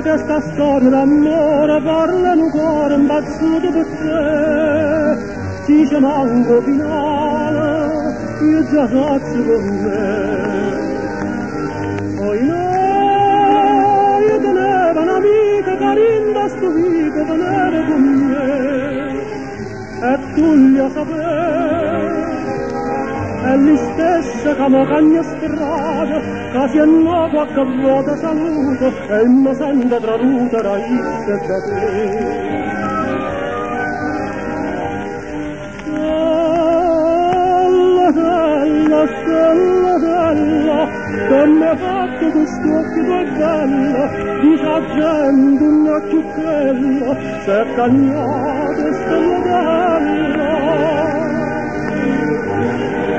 Questa storia d'amore parla in un cuore imbazzuto per te, si chiama un finale, io già sazio con me. Poi no, io tenevo un'amica carina, stupita, tenere con me, e tu li sapevi. È lì stessa che mi cagna strada, che si annò qualche volta saluto e mi sente traduta raizze da te. Stella, stella, stella, che mi ha fatto questo occhio tuo bello, dice la gente un occhio bello, se è cagnata stella bella.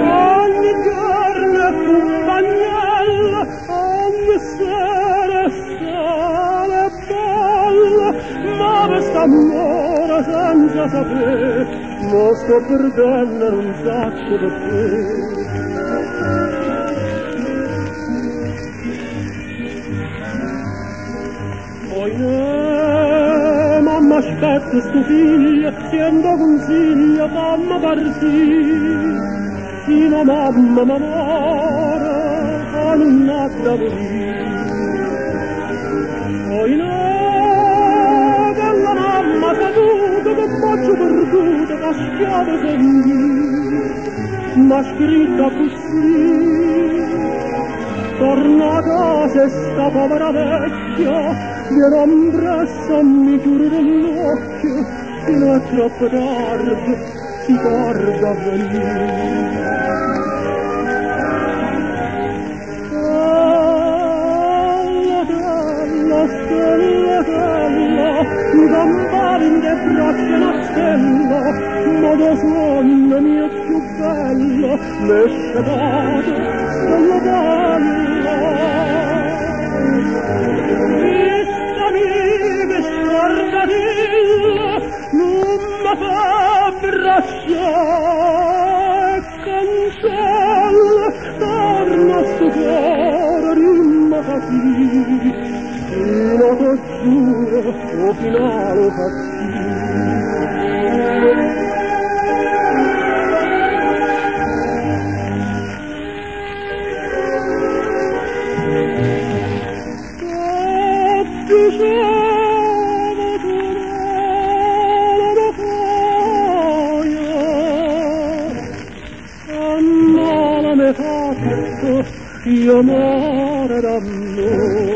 Ogni giorno è compagnella, ogni sera sale bella, ma quest'amore senza sapere, lo sto perdendo un sacco per te. Poi mamma aspetta sto figlio, sento consiglio, fammi partire. Fino mamma m'amore, con un natta morire. Poi no, che la mamma caduta, che faccio perduta, che schiava m'ha scritta così. Torna a casa sta povera vecchia, viene ombressa mi chiude l'occhio, fino a troppo tardi si tarda a venire. Stella, stella, mi campava in te braccia una stella, ma da suono mio più bello, le scetate, stella bella. Questa amica scordatilla, non mi fa abbracciare, cancella, torna a sto cuore, rimma così. Fino che giuro, o finale io amore d'amore.